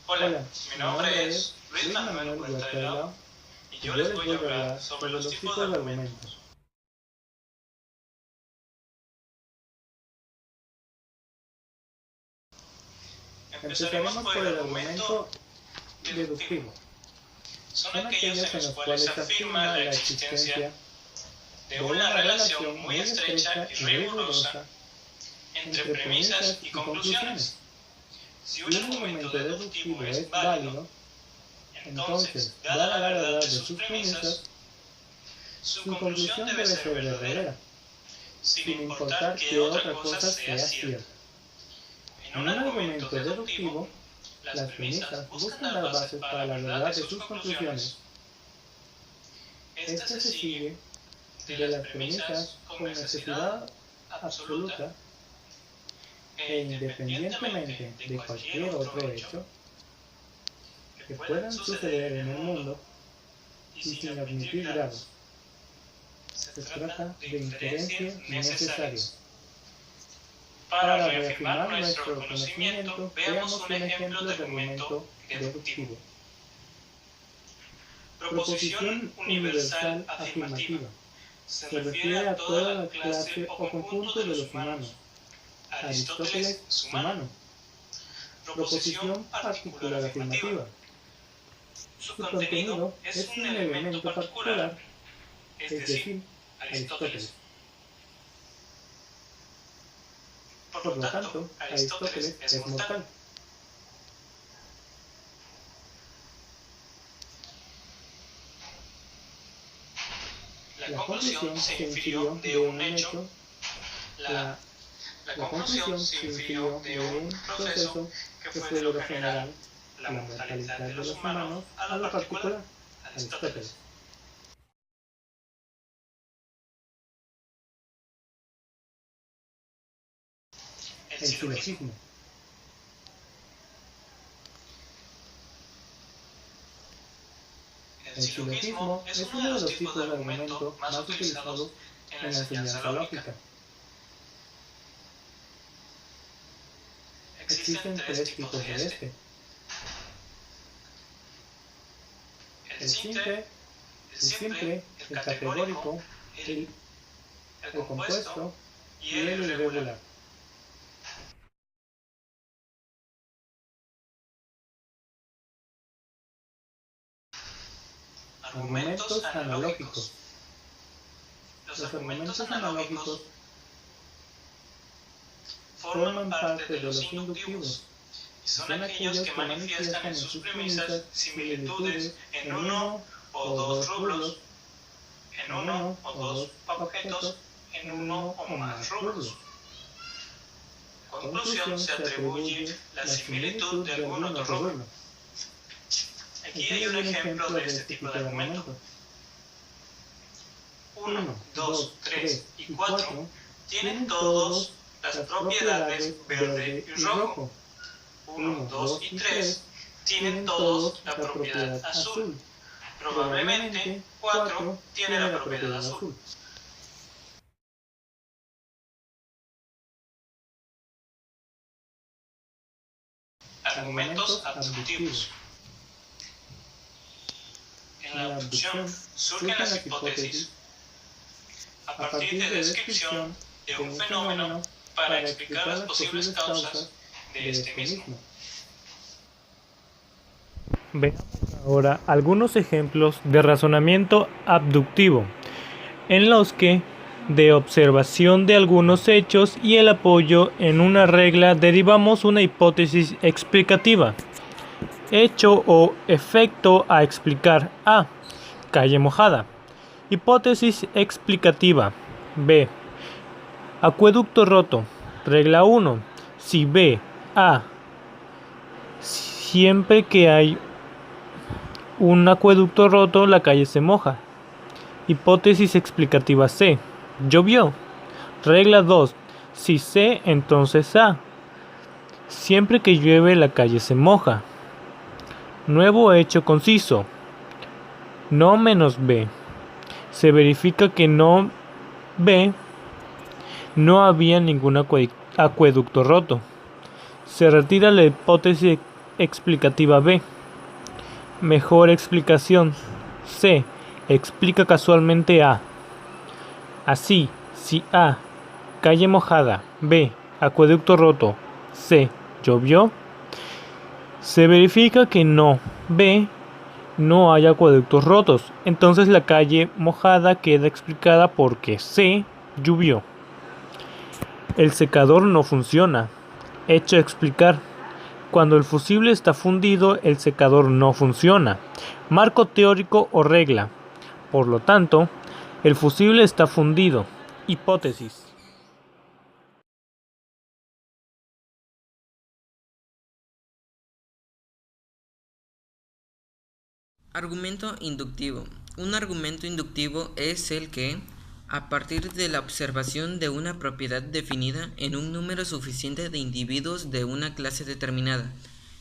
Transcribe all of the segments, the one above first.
Hola, Hola, mi mi nombre nombre es es Luis Luis Manuel Manuel Huerta Huerta y y yo yo les les voy a voy a hablar hablar sobre sobre los los tipos tipos de de argumentos. argumentos. Empezaremos Empezaremos por por el el argumento argumento deductivo. deductivo. Son Son aquellos aquellos en en los los cuales se cuales se afirma afirma la la existencia existencia de de una una relación relación muy muy estrecha estrecha y y rigurosa rigurosa entre entre premisas premisas y y conclusiones. conclusiones. Si Si un un argumento argumento deductivo deductivo es es válido, válido, entonces, entonces, dada dada la la verdad verdad de de sus sus premisas, premisas, su su conclusión conclusión debe debe ser ser verdadera, verdadera, sin sin importar importar que que otra otra cosa cosa sea sea cierta. cierta. En un En un argumento argumento deductivo, deductivo, las las premisas premisas buscan buscan dar dar bases bases para para la la verdad de verdad de sus sus conclusiones. conclusiones. Esta Esta se se sigue sigue de de las las premisas premisas con con necesidad necesidad absoluta absoluta e e independientemente independientemente de de cualquier cualquier otro otro hecho hecho que que puedan puedan suceder suceder en en el el mundo mundo y y sin sin admitir admitir grados. grados. Se Se trata trata de de inferencias inferencias necesarias. necesarias. Para Para reafirmar reafirmar nuestro nuestro conocimiento, conocimiento, veamos veamos un un ejemplo de ejemplo de argumento argumento deductivo. deductivo. Proposición Proposición universal universal afirmativa. afirmativa. Se Se refiere refiere a a toda toda la la clase clase o o conjunto conjunto de de los los humanos. humanos. Aristóteles, Aristóteles, su su mano. mano. Proposición Proposición particular particular afirmativa. afirmativa. Su Su contenido contenido es es un un elemento elemento particular, particular, es es decir, decir, Aristóteles. Aristóteles. Por Por lo lo tanto, tanto, Aristóteles Aristóteles es es mortal. mortal. La La conclusión conclusión se se infirió infirió de de un un hecho. hecho. La, La, la la conclusión conclusión se se infirió infirió de de un un proceso proceso que que fue fue de lo de lo general general la la mortalidad mortalidad de de los los humanos humanos a a lo lo particular, particular, Aristóteles. Aristóteles. El El silogismo. silogismo. El El silogismo silogismo es es uno de uno de los los tipos de tipos de argumento argumento más más utilizados utilizados en la en la enseñanza enseñanza lógica. lógica. Existen Existen tres tres tipos tipos de de este. este. El El simple, simple, el simple, el categórico, categórico, el, el el compuesto compuesto y y el el irregular. irregular. Argumentos Argumentos analógicos. analógicos. Los Los argumentos argumentos analógicos analógicos forman forman parte de parte de los los inductivos inductivos y son son aquellos aquellos que que manifiestan manifiestan en en sus sus premisas premisas similitudes similitudes en en uno uno o o dos dos rublos, rublos, en en uno uno o o dos dos objetos, objetos, en en uno uno o o más más rublos. rublos. Conclusión, se Conclusión, se atribuye atribuye la la similitud similitud de de algún algún otro otro rublo. rublo. Aquí Aquí hay un hay un ejemplo ejemplo de de este este tipo de tipo de argumento. argumento. 1, 1, 2, 2, 3 3 y y 4 4 tienen tienen todos todos las las propiedades propiedades verde verde y y rojo. rojo. 1, 1, 2 2 y y 3 3 tienen tienen todos todos la la propiedad propiedad azul. azul. Probablemente Probablemente 4 4 tiene tiene la la propiedad propiedad azul. azul. Argumentos Argumentos abductivos. abductivos. En la En la abducción abducción surgen surgen las las hipótesis hipótesis a a partir partir de de descripción descripción de de un un fenómeno fenómeno para para explicar explicar las las posibles posibles causas causas de de este este mismo. mismo. Veamos ahora algunos ejemplos de razonamiento abductivo, en los que, de observación de algunos hechos y el apoyo en una regla, derivamos una hipótesis explicativa. Hecho o efecto a explicar. A. Calle mojada. Hipótesis explicativa. B. Acueducto roto. Regla 1. Si B, A, siempre que hay un acueducto roto, la calle se moja. Hipótesis explicativa C. Llovió. Regla 2. Si C, entonces A. Siempre que llueve, la calle se moja. Nuevo hecho conciso. No menos B. Se verifica que no B no había ningún acueducto roto. Se retira la hipótesis explicativa B. Mejor explicación. C. Explica casualmente A. Así, si A. Calle mojada. B. Acueducto roto. C. Llovió. Se verifica que no. B. No hay acueductos rotos. Entonces la calle mojada queda explicada porque C. Llovió. El secador no funciona. Hecho explicar. Cuando el fusible está fundido, el secador no funciona. Marco teórico o regla. Por lo tanto, el fusible está fundido. Hipótesis. Argumento inductivo. Un argumento inductivo es el que, a partir de la observación de una propiedad definida en un número suficiente de individuos de una clase determinada,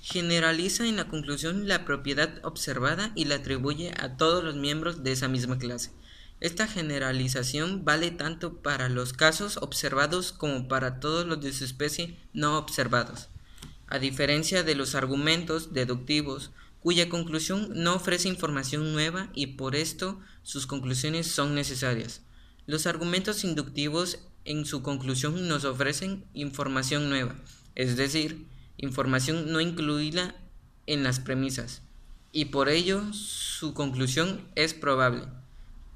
generaliza en la conclusión la propiedad observada y la atribuye a todos los miembros de esa misma clase. Esta generalización vale tanto para los casos observados como para todos los de su especie no observados. A diferencia de los argumentos deductivos, cuya conclusión no ofrece información nueva y por esto sus conclusiones son necesarias. Los argumentos inductivos en su conclusión nos ofrecen información nueva, es decir, información no incluida en las premisas, y por ello su conclusión es probable.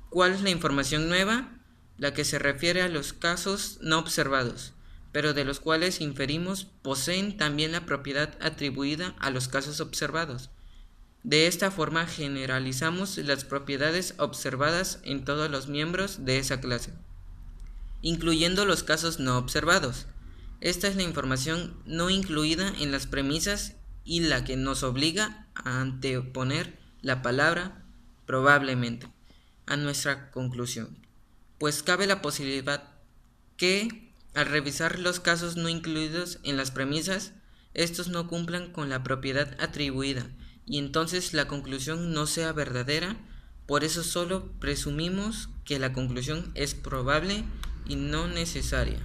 ¿Cuál es la información nueva? La que se refiere a los casos no observados, pero de los cuales inferimos poseen también la propiedad atribuida a los casos observados. De esta forma generalizamos las propiedades observadas en todos los miembros de esa clase, incluyendo los casos no observados. Esta es la información no incluida en las premisas y la que nos obliga a anteponer la palabra probablemente a nuestra conclusión, pues cabe la posibilidad que, al revisar los casos no incluidos en las premisas, estos no cumplan con la propiedad atribuida y entonces la conclusión no sea verdadera. Por eso solo presumimos que la conclusión es probable y no necesaria.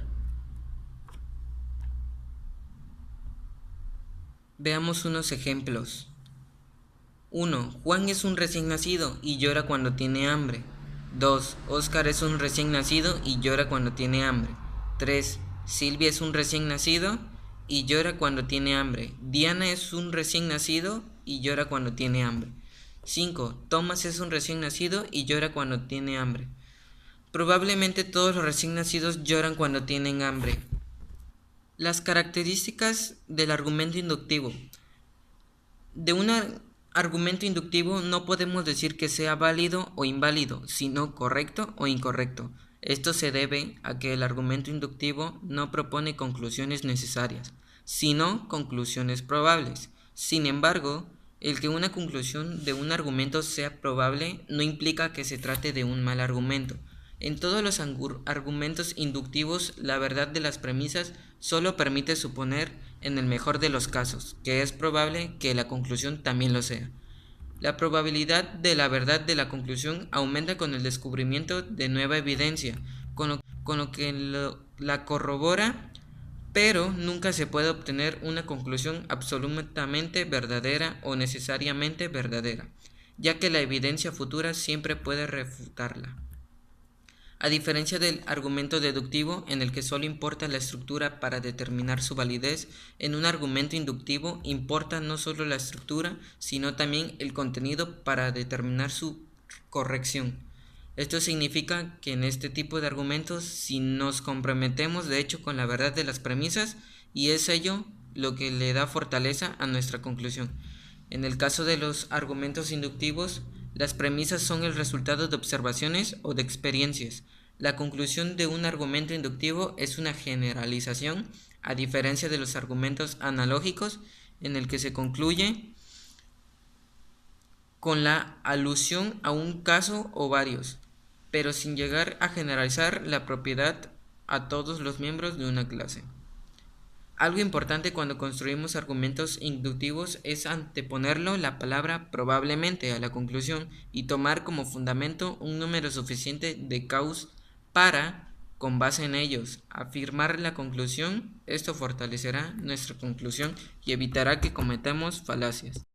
Veamos unos ejemplos. 1. Juan es un recién nacido y llora cuando tiene hambre. 2. Oscar es un recién nacido y llora cuando tiene hambre. 3. Silvia es un recién nacido y llora cuando tiene hambre. Diana es un recién nacido y llora cuando tiene hambre. 5. Tomás es un recién nacido y llora cuando tiene hambre. Probablemente todos los recién nacidos lloran cuando tienen hambre. Las características del argumento inductivo. De un argumento inductivo no podemos decir que sea válido o inválido, sino correcto o incorrecto. Esto se debe a que el argumento inductivo no propone conclusiones necesarias, sino conclusiones probables. Sin embargo, el que una conclusión de un argumento sea probable no implica que se trate de un mal argumento. En todos los argumentos inductivos, la verdad de las premisas solo permite suponer, en el mejor de los casos, que es probable que la conclusión también lo sea. La probabilidad de la verdad de la conclusión aumenta con el descubrimiento de nueva evidencia, con lo que la corrobora, pero nunca se puede obtener una conclusión absolutamente verdadera o necesariamente verdadera, ya que la evidencia futura siempre puede refutarla. A diferencia del argumento deductivo, en el que solo importa la estructura para determinar su validez, en un argumento inductivo importa no solo la estructura, sino también el contenido para determinar su corrección. Esto significa que en este tipo de argumentos, si nos comprometemos de hecho con la verdad de las premisas, y es ello lo que le da fortaleza a nuestra conclusión. En el caso de los argumentos inductivos, las premisas son el resultado de observaciones o de experiencias. La conclusión de un argumento inductivo es una generalización, a diferencia de los argumentos analógicos, en el que se concluye con la alusión a un caso o varios, pero sin llegar a generalizar la propiedad a todos los miembros de una clase. Algo importante cuando construimos argumentos inductivos es anteponerlo la palabra probablemente a la conclusión y tomar como fundamento un número suficiente de casos para con base en ellos, afirmar la conclusión. Esto fortalecerá nuestra conclusión y evitará que cometamos falacias.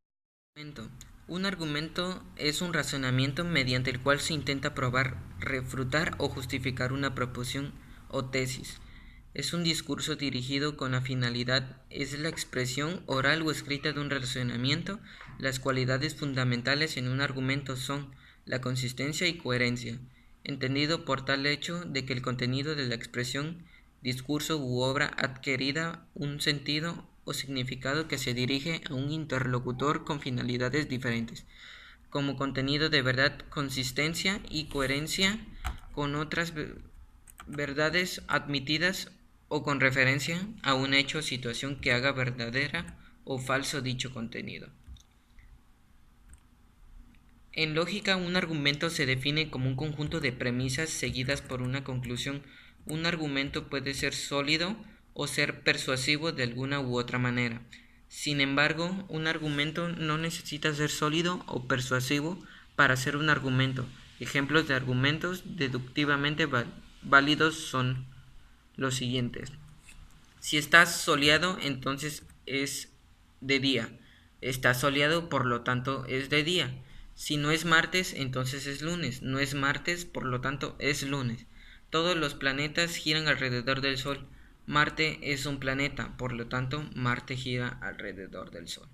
Un argumento es un razonamiento mediante el cual se intenta probar, refutar o justificar una proposición o tesis. Es un discurso dirigido con la finalidad, es la expresión oral o escrita de un razonamiento. Las cualidades fundamentales en un argumento son la consistencia y coherencia, entendido por tal hecho de que el contenido de la expresión, discurso u obra adquirida un sentido o significado que se dirige a un interlocutor con finalidades diferentes, como contenido de verdad, consistencia y coherencia con otras verdades admitidas o con referencia a un hecho o situación que haga verdadera o falso dicho contenido. En lógica, un argumento se define como un conjunto de premisas seguidas por una conclusión. Un argumento puede ser sólido o ser persuasivo de alguna u otra manera. Sin embargo, un argumento no necesita ser sólido o persuasivo para ser un argumento. Ejemplos de argumentos deductivamente válidos son los siguientes. Si está soleado, entonces es de día. Está soleado, por lo tanto es de día. Si no es martes, entonces es lunes. No es martes, por lo tanto es lunes. Todos los planetas giran alrededor del Sol. Marte es un planeta, por lo tanto Marte gira alrededor del Sol.